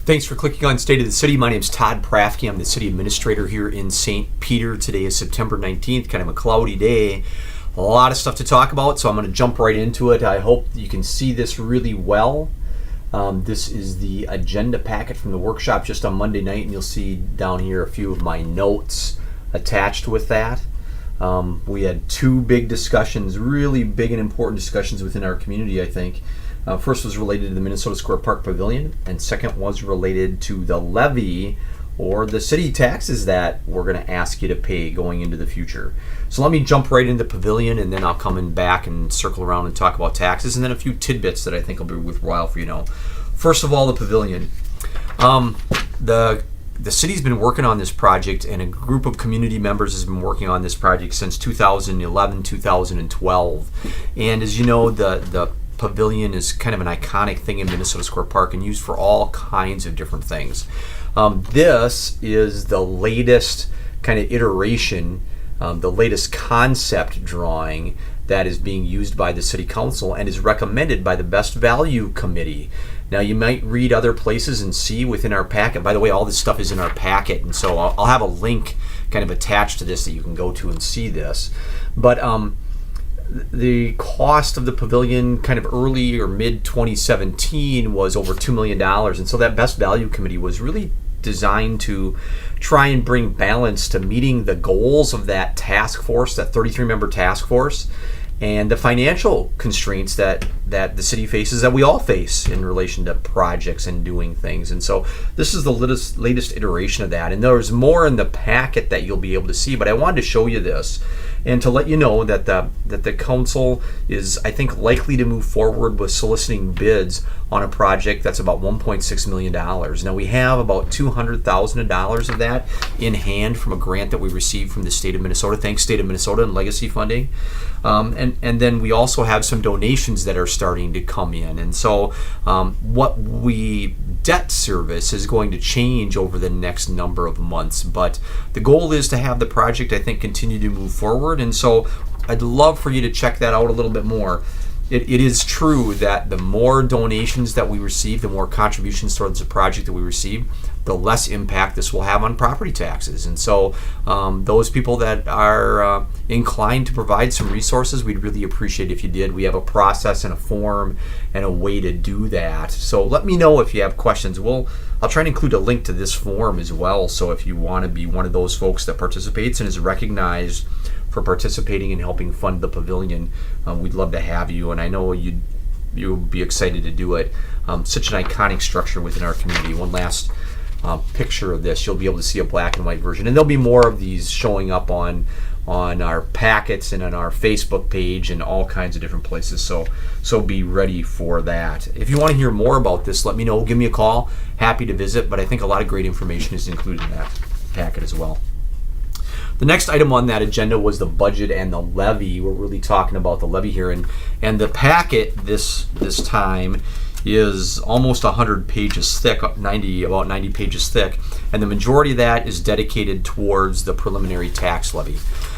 Thanks for clicking on State of the City. My name is Todd Prafke. I'm the City Administrator here in St. Peter. Today is September 19th, kind of a cloudy day. A lot of stuff to talk about, so I'm going to jump right into it. I hope you can see this really well. This is the agenda packet from the workshop just on Monday night, and you'll see down here a few of my notes attached with that. We had two big discussions, really big and important discussions within our community, I think. First was related to the Minnesota Square Park Pavilion, and second was related to the levy or the city taxes that we're going to ask you to pay going into the future. So let me jump right into the pavilion, and then I'll come in back and circle around and talk about taxes, and then a few tidbits that I think will be worthwhile for you to know. First of all, the pavilion. The city's been working on this project, and a group of community members has been working on this project since 2011, 2012. And as you know, the pavilion is kind of an iconic thing in Minnesota Square Park and used for all kinds of different things. This is the latest kind of iteration, the latest concept drawing that is being used by the City Council and is recommended by the Best Value Committee. Now, you might read other places and see within our packet. By the way, all this stuff is in our packet, and so I'll have a link kind of attached to this that you can go to and see this. But the cost of the pavilion kind of early or mid 2017 was over $2 million. And so that Best Value Committee was really designed to try and bring balance to meeting the goals of that task force, that 33-member task force, and the financial constraints that the city faces, that we all face in relation to projects and doing things. And so this is the latest iteration of that. And there's more in the packet that you'll be able to see, but I wanted to show you this and to let you know that the council is, I think, likely to move forward with soliciting bids on a project that's about $1.6 million. Now, we have about $200,000 of that in hand from a grant that we received from the state of Minnesota. Thanks, state of Minnesota, and legacy funding. And then we also have some donations that are starting to come in. And so what we debt service is going to change over the next number of months. But the goal is to have the project, I think, continue to move forward. And so I'd love for you to check that out a little bit more. It is true that the more donations that we receive, the more contributions towards the project that we receive, the less impact this will have on property taxes. And so those people that are inclined to provide some resources, we'd really appreciate if you did. We have a process and a form and a way to do that. So let me know if you have questions. I'll try and include a link to this form as well. So if you want to be one of those folks that participates and is recognized for participating and helping fund the pavilion, we'd love to have you, and I know you'll be excited to do it. Such an iconic structure within our community. One last picture of this, you'll be able to see a black and white version, and there'll be more of these showing up on our packets and on our Facebook page and all kinds of different places, so be ready for that. If you want to hear more about this, let me know. Give me a call. Happy to visit, but I think a lot of great information is included in that packet as well. The next item on that agenda was the budget and the levy. We're really talking about the levy here, and the packet this time is almost 100 pages thick, about 90 pages thick, and the majority of that is dedicated towards the preliminary tax levy.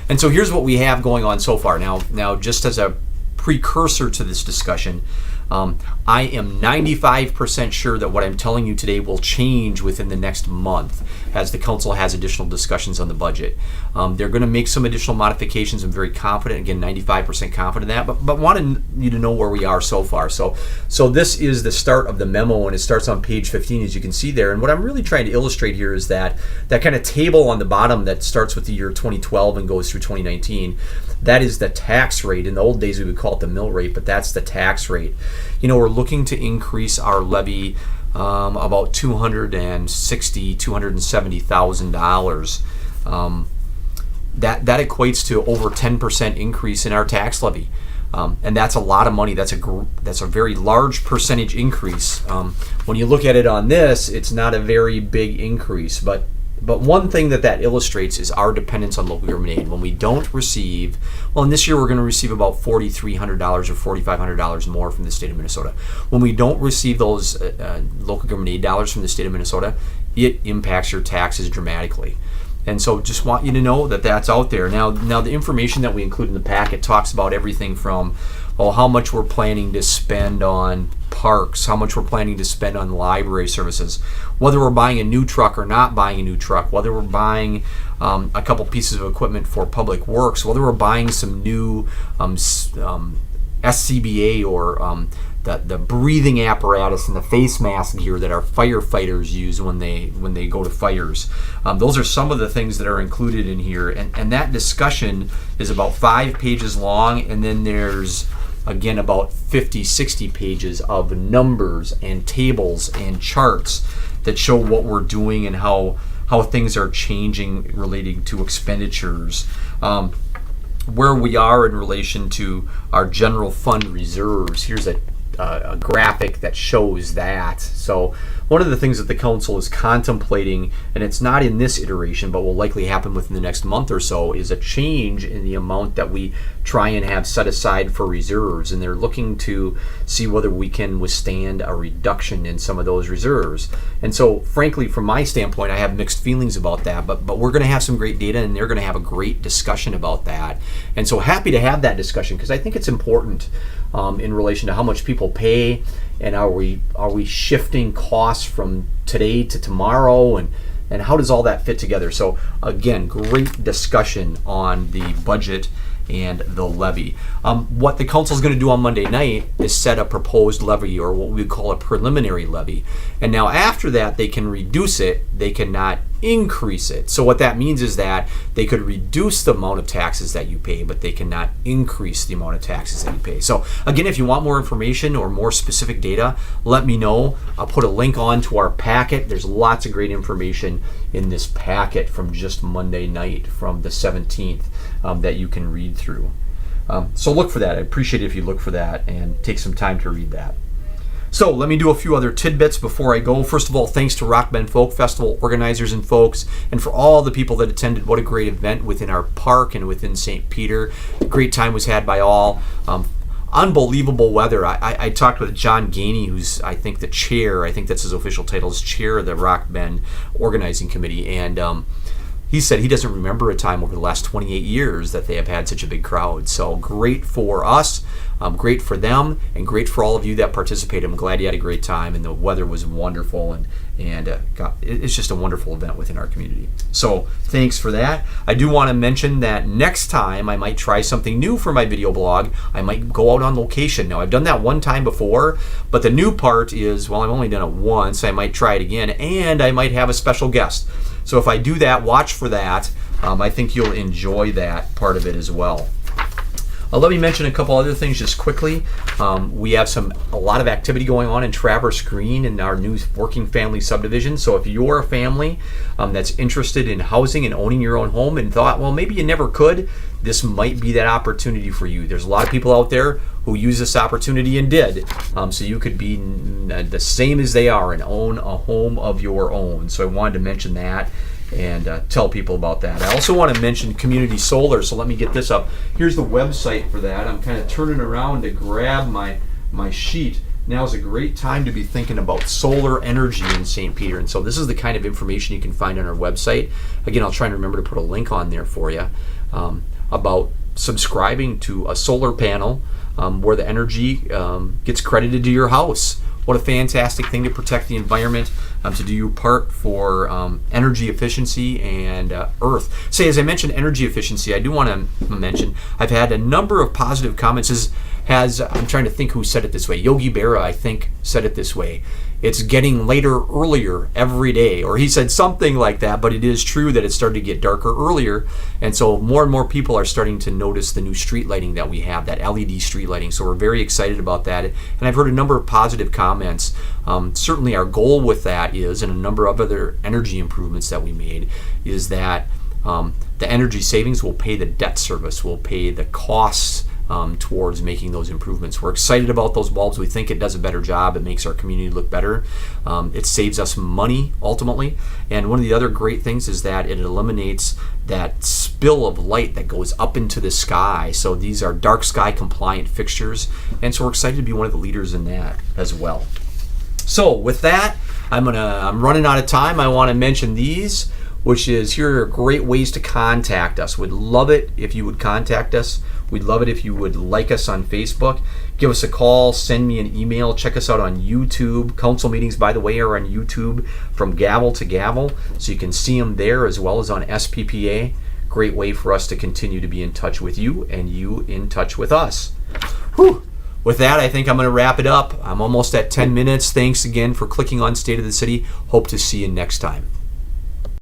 And so here's what we have going on so far. Now just as a precursor to this discussion, I am 95% sure that what I'm telling you today will change within the next month as the council has additional discussions on the budget. They're going to make some additional modifications. I'm very confident, again, 95% confident in that, but wanted you to know where we are so far. So this is the start of the memo, and it starts on page 15, as you can see there. And what I'm really trying to illustrate here is that kind of table on the bottom that starts with the year 2012 and goes through 2019. That is the tax rate. In the old days, we would call it the mill rate, but that's the tax rate. We're looking to increase our levy about $270,000. That equates to over 10% increase in our tax levy, and that's a lot of money. That's a very large percentage increase. When you look at it on this, it's not a very big increase, but one thing that illustrates is our dependence on local government aid. When we don't receive, and this year we're going to receive about $4,300 or $4,500 more from the state of Minnesota. When we don't receive those local government aid dollars from the state of Minnesota, it impacts your taxes dramatically. And so just want you to know that that's out there. Now the information that we include in the packet talks about everything from how much we're planning to spend on parks, how much we're planning to spend on library services, whether we're buying a new truck or not buying a new truck, whether we're buying a couple pieces of equipment for public works, whether we're buying some new SCBA or the breathing apparatus and the face mask gear that our firefighters use when they go to fires. Those are some of the things that are included in here, and that discussion is about 5 pages long, and then there's again about 50-60 pages of numbers and tables and charts that show what we're doing and how things are changing relating to expenditures, where we are in relation to our general fund reserves. Here's a graphic that shows that. So one of the things that the council is contemplating, and it's not in this iteration but will likely happen within the next month or so, is a change in the amount that we try and have set aside for reserves, and they're looking to see whether we can withstand a reduction in some of those reserves. And so frankly, from my standpoint, I have mixed feelings about that, but we're going to have some great data, and they're going to have a great discussion about that. And so happy to have that discussion, because I think it's important in relation to how much people pay, and are we shifting costs from today to tomorrow, and how does all that fit together? So again, great discussion on the budget and the levy. What the council is going to do on Monday night is set a proposed levy, or what we would call a preliminary levy. And now after that, they can reduce it, they cannot increase it. So what that means is that they could reduce the amount of taxes that you pay, but they cannot increase the amount of taxes that you pay. So again, if you want more information or more specific data, let me know. I'll put a link on to our packet. There's lots of great information in this packet from just Monday night, from the 17th, that you can read through. So look for that. I appreciate it if you look for that and take some time to read that. So let me do a few other tidbits before I go. First of all, thanks to Rock Bend Folk Festival organizers and folks, and for all the people that attended. What a great event within our park and within St. Peter. Great time was had by all. Unbelievable weather. I talked with John Gainey, who's I think the chair, I think that's his official title, is chair of the Rock Bend Organizing Committee, and he said he doesn't remember a time over the last 28 years that they have had such a big crowd. So great for us, great for them, and great for all of you that participated. I'm glad you had a great time, and the weather was wonderful, and it's just a wonderful event within our community. So thanks for that. I do want to mention that next time I might try something new for my video blog. I might go out on location. Now, I've done that one time before, but the new part is, well, I've only done it once. I might try it again, and I might have a special guest. So if I do that, watch for that. I think you'll enjoy that part of it as well. Let me mention a couple other things just quickly. We have a lot of activity going on in Traverse Green in our new working family subdivision. So if you're a family that's interested in housing and owning your own home and thought, well, maybe you never could, this might be that opportunity for you. There's a lot of people out there who use this opportunity and did. So you could be the same as they are and own a home of your own. So I wanted to mention that and tell people about that. I also want to mention community solar, so let me get this up. Here's the website for that. I'm kind of turning around to grab my sheet. Now is a great time to be thinking about solar energy in St. Peter, and so this is the kind of information you can find on our website. Again, I'll try and remember to put a link on there for you about subscribing to a solar panel where the energy gets credited to your house. What a fantastic thing to protect the environment, to do your part for energy efficiency and earth. Say, as I mentioned energy efficiency, I do want to mention I've had a number of positive comments. I'm trying to think who said it this way. Yogi Berra, I think, said it this way. It's getting later earlier every day, or he said something like that, but it is true that it's starting to get darker earlier, and so more and more people are starting to notice the new street lighting that we have, that LED street lighting, so we're very excited about that, and I've heard a number of positive comments. Certainly our goal with that is, and a number of other energy improvements that we made, is that the energy savings will pay the debt service, will pay the costs towards making those improvements. We're excited about those bulbs. We think it does a better job. It makes our community look better. It saves us money ultimately. And one of the other great things is that it eliminates that spill of light that goes up into the sky. So these are dark sky compliant fixtures. And so we're excited to be one of the leaders in that as well. So with that, I'm running out of time. I want to mention these. which is here are great ways to contact us. We'd love it if you would contact us. We'd love it if you would like us on Facebook. Give us a call, send me an email, check us out on YouTube. Council meetings, by the way, are on YouTube from gavel to gavel, so you can see them there as well as on SPPA. Great way for us to continue to be in touch with you and you in touch with us. Whew. With that, I think I'm going to wrap it up. I'm almost at 10 minutes. Thanks again for clicking on State of the City. Hope to see you next time.